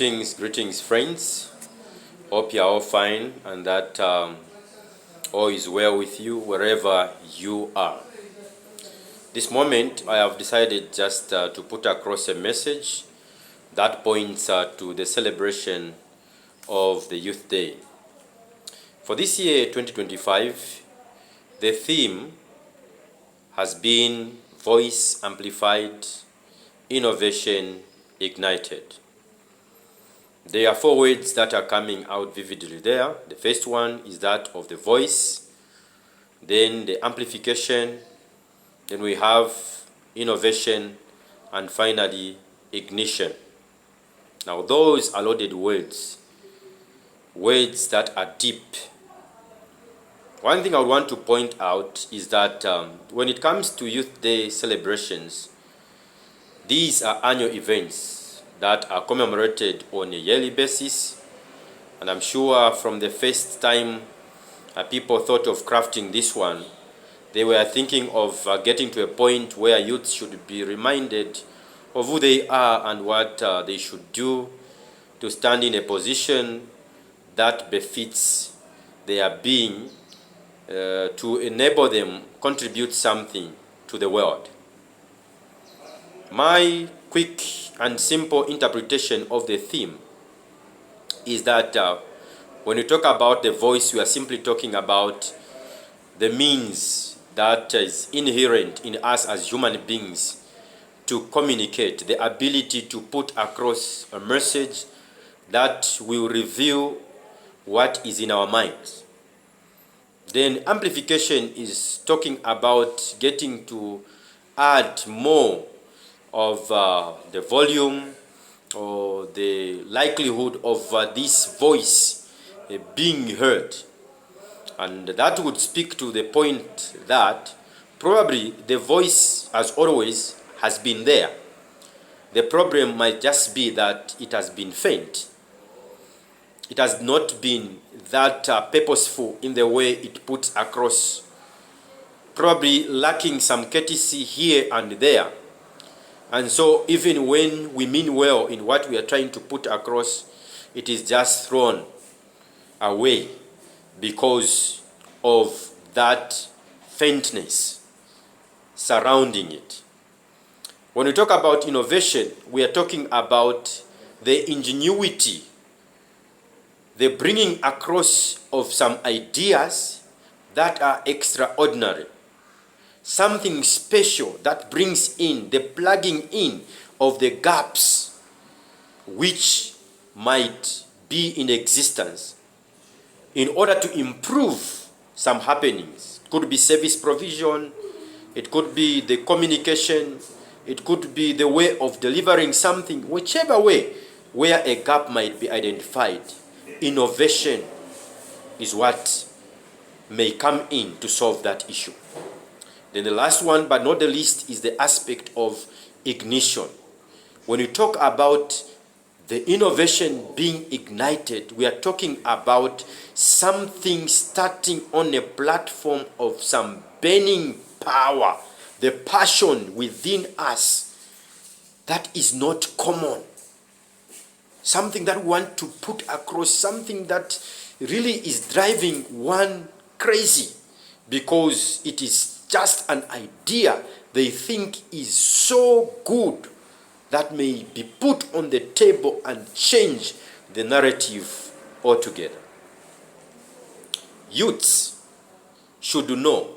Greetings, friends. Hope you are all fine and that all is well with you wherever you are. This moment, I have decided just to put across a message that points to the celebration of the Youth Day. For this year, 2025, the theme has been Voice Amplified, Innovation Ignited. There are four words that are coming out vividly there. The first one is that of the voice, then the amplification, then we have innovation, and finally ignition. Now those are loaded words that are deep. One thing I would want to point out is that when it comes to Youth Day celebrations, these are annual events that are commemorated on a yearly basis, and I'm sure from the first time people thought of crafting this one, they were thinking of getting to a point where youth should be reminded of who they are and what they should do to stand in a position that befits their being, to enable them contribute something to the world. My quick and simple interpretation of the theme is that when we talk about the voice, we are simply talking about the means that is inherent in us as human beings to communicate, the ability to put across a message that will reveal what is in our minds. Then amplification is talking about getting to add more of the volume or the likelihood of this voice being heard. And that would speak to the point that probably the voice, as always, has been there. The problem might just be that it has been faint. It has not been that purposeful in the way it puts across, probably lacking some courtesy here and there. And so even when we mean well in what we are trying to put across, it is just thrown away because of that faintness surrounding it. When we talk about innovation, we are talking about the ingenuity, the bringing across of some ideas that are extraordinary. Something special that brings in the plugging in of the gaps which might be in existence in order to improve some happenings. It could be service provision, it could be the communication, it could be the way of delivering something, whichever way where a gap might be identified. Innovation is what may come in to solve that issue. Then the last one, but not the least, is the aspect of ignition. When you talk about the innovation being ignited, we are talking about something starting on a platform of some burning power, the passion within us that is not common. Something that we want to put across, something that really is driving one crazy because it is just an idea they think is so good that may be put on the table and change the narrative altogether. Youths should know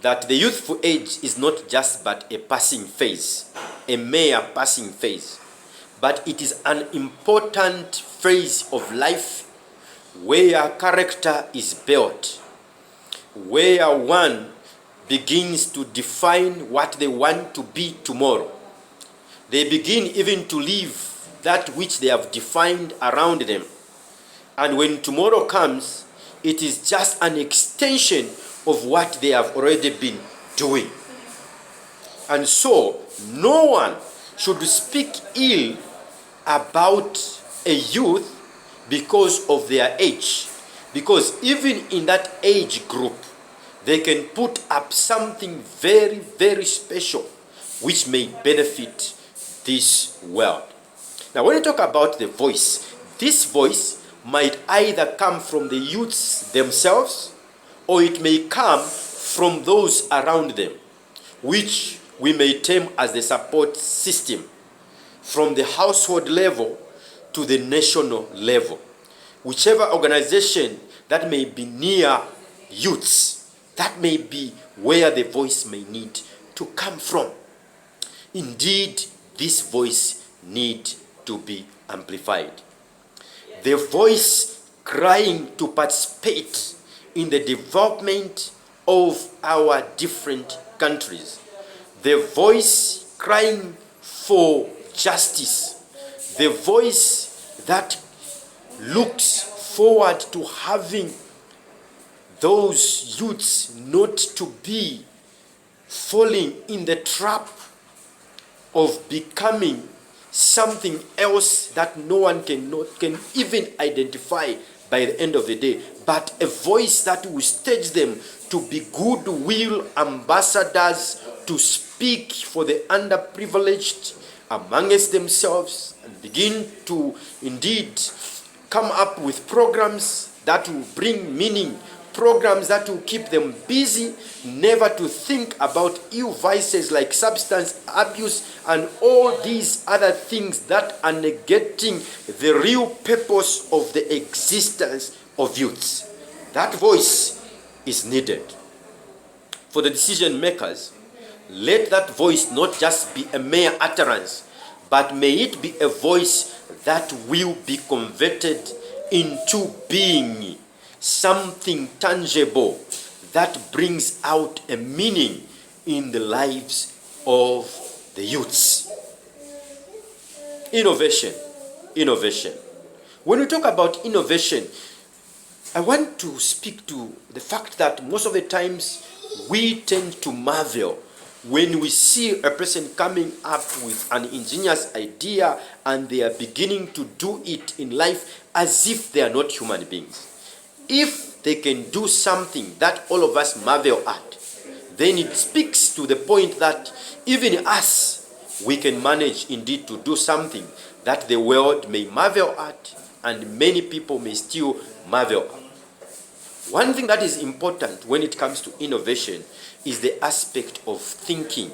that the youthful age is not just but a passing phase, a mere passing phase, but it is an important phase of life where character is built, where one begins to define what they want to be tomorrow. They begin even to live that which they have defined around them. And when tomorrow comes, it is just an extension of what they have already been doing. And so, no one should speak ill about a youth because of their age. Because even in that age group, they can put up something very, very special which may benefit this world. Now, when you talk about the voice, this voice might either come from the youths themselves, or it may come from those around them, which we may term as the support system, from the household level to the national level. Whichever organization that may be near youths, that may be where the voice may need to come from. Indeed, this voice need to be amplified. The voice crying to participate in the development of our different countries. The voice crying for justice. The voice that looks forward to having those youths not to be falling in the trap of becoming something else that no one can even identify by the end of the day, but a voice that will stage them to be goodwill ambassadors, to speak for the underprivileged amongst themselves, and begin to indeed come up with programs that will bring meaning, programs that will keep them busy, never to think about ill vices like substance abuse and all these other things that are negating the real purpose of the existence of youths. That voice is needed. For the decision makers, let that voice not just be a mere utterance, but may it be a voice that will be converted into being something tangible that brings out a meaning in the lives of the youths. Innovation. When we talk about innovation, I want to speak to the fact that most of the times we tend to marvel when we see a person coming up with an ingenious idea and they are beginning to do it in life as if they are not human beings. If they can do something that all of us marvel at, then it speaks to the point that even us, we can manage indeed to do something that the world may marvel at and many people may still marvel at. One thing that is important when it comes to innovation is the aspect of thinking,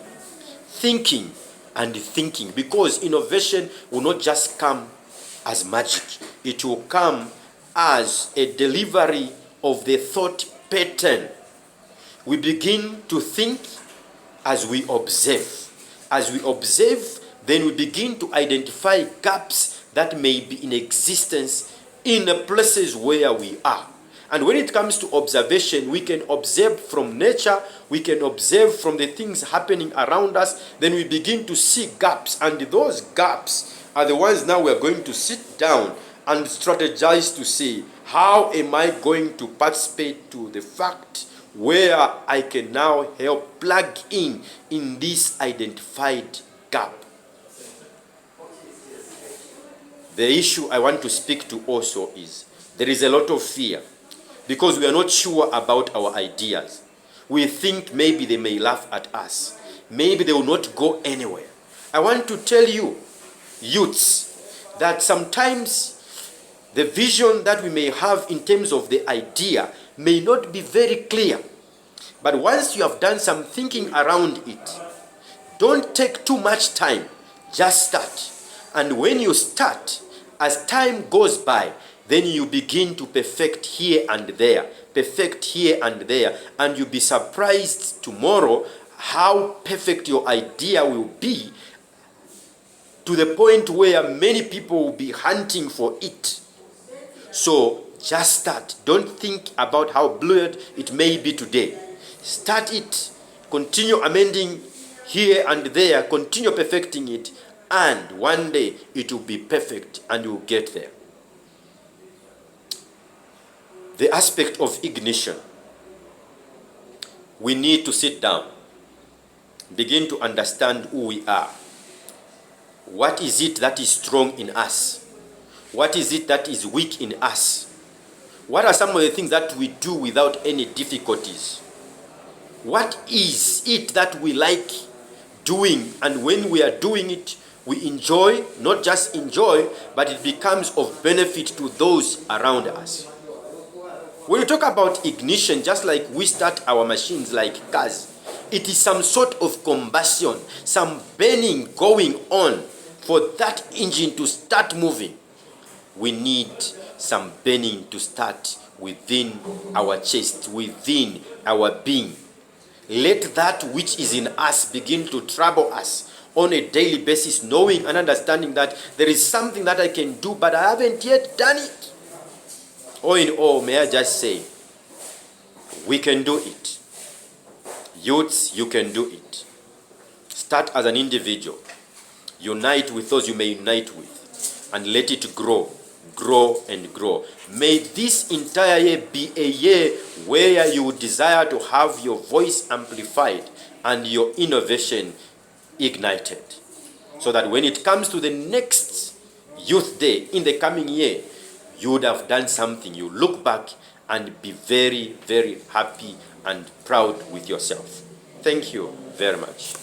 because innovation will not just come as magic. It will come as a delivery of the thought pattern. We begin to think as we observe. As we observe, then we begin to identify gaps that may be in existence in the places where we are. And when it comes to observation, we can observe from nature, we can observe from the things happening around us, then we begin to see gaps, and those gaps are the ones now we're going to sit down and strategize to see, how am I going to participate to the fact where I can now help plug in this identified gap. The issue I want to speak to also is, there is a lot of fear because we are not sure about our ideas. We think maybe they may laugh at us. Maybe they will not go anywhere. I want to tell you, youths, that sometimes the vision that we may have in terms of the idea may not be very clear. But once you have done some thinking around it, don't take too much time. Just start. And when you start, as time goes by, then you begin to perfect here and there, and you'll be surprised tomorrow how perfect your idea will be, to the point where many people will be hunting for it. So just start. Don't think about how blurred it may be today. Start it, continue amending here and there, continue perfecting it, and one day it will be perfect and you will get there. The aspect of ignition. We need to sit down, begin to understand who we are. What is it that is strong in us? What is it that is weak in us? What are some of the things that we do without any difficulties? What is it that we like doing, and when we are doing it, we enjoy, not just enjoy, but it becomes of benefit to those around us. When you talk about ignition, just like we start our machines like cars, it is some sort of combustion, some burning going on for that engine to start moving. We need some burning to start within our chest, within our being. Let that which is in us begin to trouble us on a daily basis, knowing and understanding that there is something that I can do, but I haven't yet done it. All in all, may I just say, we can do it. Youths, you can do it. Start as an individual. Unite with those you may unite with, and let it grow, grow and grow. May this entire year be a year where you desire to have your voice amplified and your innovation ignited, so that when it comes to the next Youth Day in the coming year, you would have done something. You look back and be very, very happy and proud with yourself. Thank you very much.